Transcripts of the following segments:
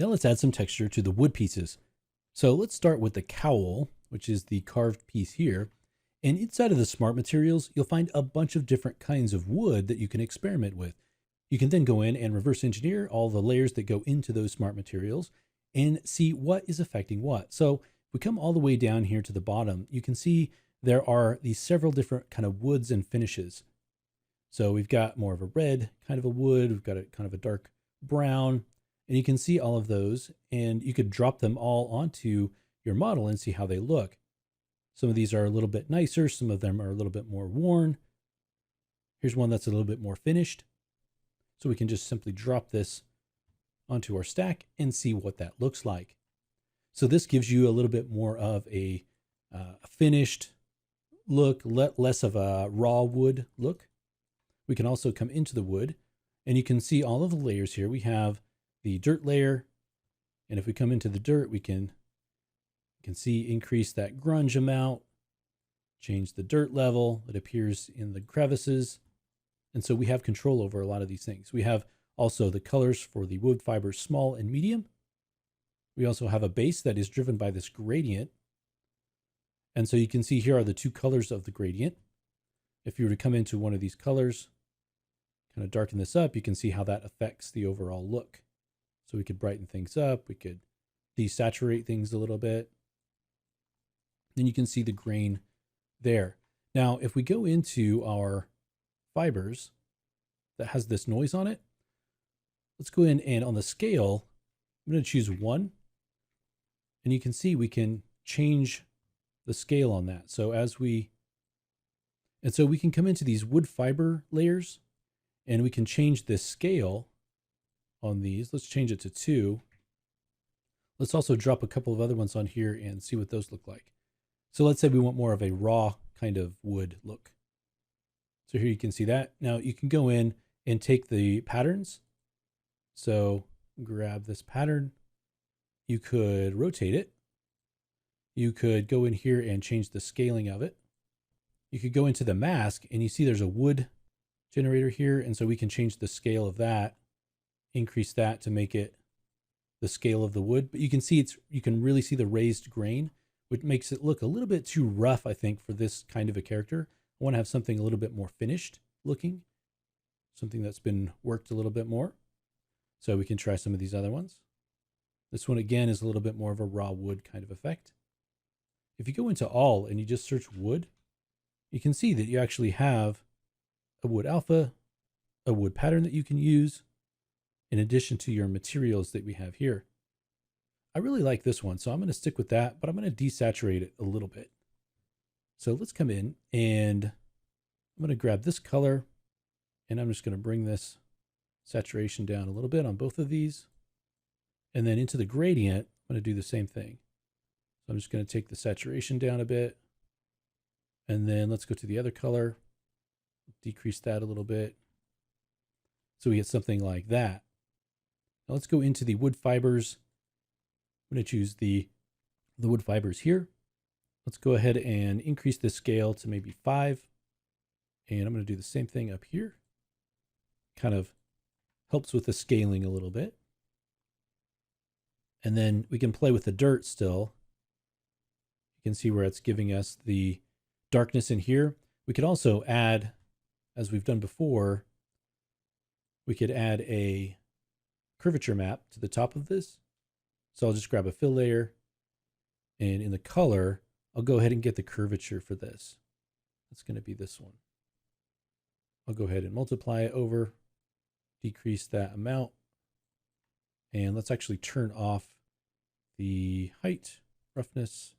Now let's add some texture to the wood pieces. So let's start with the cowl, which is the carved piece here. And inside of the smart materials, you'll find a bunch of different kinds of wood that you can experiment with. You can then go in and reverse engineer all the layers that go into those smart materials and see what is affecting what. So if we come all the way down here to the bottom, you can see there are these several different kind of woods and finishes. So we've got more of a red kind of a wood, we've got a kind of a dark brown, and you can see all of those, and you could drop them all onto your model and see how they look. Some of these are a little bit nicer, some of them are a little bit more worn. Here's one that's a little bit more finished. So we can just simply drop this onto our stack and see what that looks like. So this gives you a little bit more of a finished look, less of a raw wood look. We can also come into the wood and you can see all of the layers here. We have the dirt layer, and if we come into the dirt, we can see increase that grunge amount, change the dirt level. It appears in the crevices. And so we have control over a lot of these things. We have also the colors for the wood fibers, small and medium. We also have a base that is driven by this gradient. And so you can see here are the two colors of the gradient. If you were to come into one of these colors, kind of darken this up, you can see how that affects the overall look. So we could brighten things up. We could desaturate things a little bit. Then you can see the grain there. Now, if we go into our fibers that has this noise on it, let's go in and on the scale, I'm going to choose 1. And you can see we can change the scale on that. So we can come into these wood fiber layers and we can change this scale on these. Let's change it to 2. Let's also drop a couple of other ones on here and see what those look like. So let's say we want more of a raw kind of wood look. So here you can see that. Now you can go in and take the patterns. So grab this pattern. You could rotate it. You could go in here and change the scaling of it. You could go into the mask and you see there's a wood generator here. And so we can change the scale of that, increase that to make it the scale of the wood. But you can see you can really see the raised grain, which makes it look a little bit too rough, I think, for this kind of a character. I want to have something a little bit more finished looking, something that's been worked a little bit more. So we can try some of these other ones. This one again is a little bit more of a raw wood kind of effect. If you go into all and you just search wood, you can see that you actually have a wood alpha, a wood pattern that you can use in addition to your materials that we have here. I really like this one, so I'm going to stick with that, but I'm going to desaturate it a little bit. So let's come in and I'm going to grab this color and I'm just going to bring this saturation down a little bit on both of these. And then into the gradient, I'm going to do the same thing. So I'm just going to take the saturation down a bit. And then let's go to the other color, decrease that a little bit. So we get something like that. Now let's go into the wood fibers. I'm going to choose the wood fibers here. Let's go ahead and increase the scale to maybe 5. And I'm going to do the same thing up here. Kind of helps with the scaling a little bit. And then we can play with the dirt still. You can see where it's giving us the darkness in here. We could also add, as we've done before, we could add a curvature map to the top of this. So I'll just grab a fill layer, and in the color, I'll go ahead and get the curvature for this. That's going to be this one. I'll go ahead and multiply it over, decrease that amount, and let's actually turn off the height, roughness,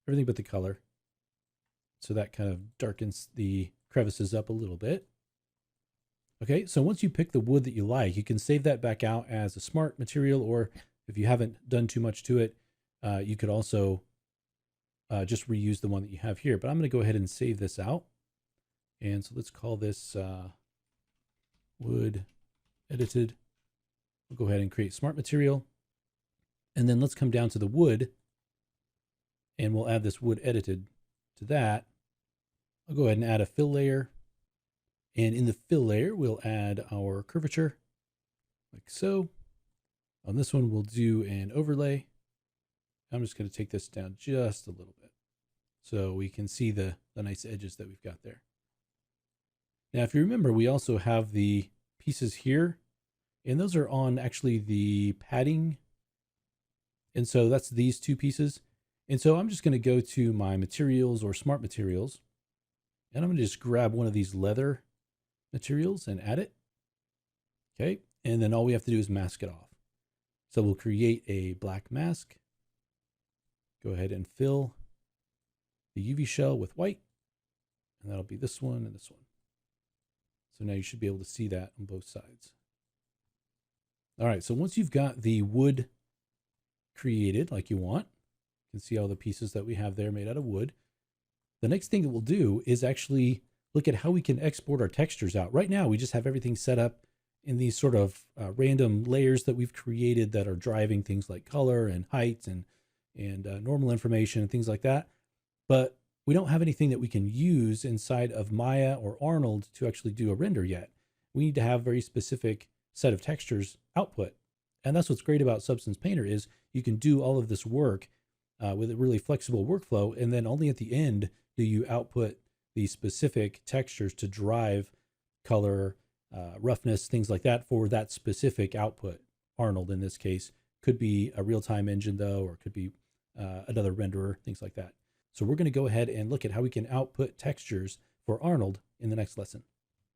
everything but the color. So that kind of darkens the crevices up a little bit. Okay, so once you pick the wood that you like, you can save that back out as a smart material, or if you haven't done too much to it, you could also just reuse the one that you have here. But I'm going to go ahead and save this out. And so let's call this wood edited. We'll go ahead and create smart material. And then let's come down to the wood and we'll add this wood edited to that. I'll go ahead and add a fill layer. And in the fill layer, we'll add our curvature like so. On this one, we'll do an overlay. I'm just going to take this down just a little bit so we can see the nice edges that we've got there. Now, if you remember, we also have the pieces here, and those are on actually the padding. And so that's these two pieces. And so I'm just going to go to my materials or smart materials, and I'm going to just grab one of these leather materials and add it. Okay. And then all we have to do is mask it off. So we'll create a black mask. Go ahead and fill the UV shell with white, and that'll be this one and this one. So now you should be able to see that on both sides. All right, so once you've got the wood created like you want, you can see all the pieces that we have there made out of wood. The next thing that we'll do is actually look at how we can export our textures out. Right now, we just have everything set up in these sort of random layers that we've created that are driving things like color and height and normal information and things like that. But we don't have anything that we can use inside of Maya or Arnold to actually do a render yet. We need to have very specific set of textures output. And that's what's great about Substance Painter is you can do all of this work with a really flexible workflow. And then only at the end do you output the specific textures to drive color, roughness, things like that for that specific output. Arnold, in this case, could be a real-time engine though, or it could be another renderer, things like that. So we're going to go ahead and look at how we can output textures for Arnold in the next lesson.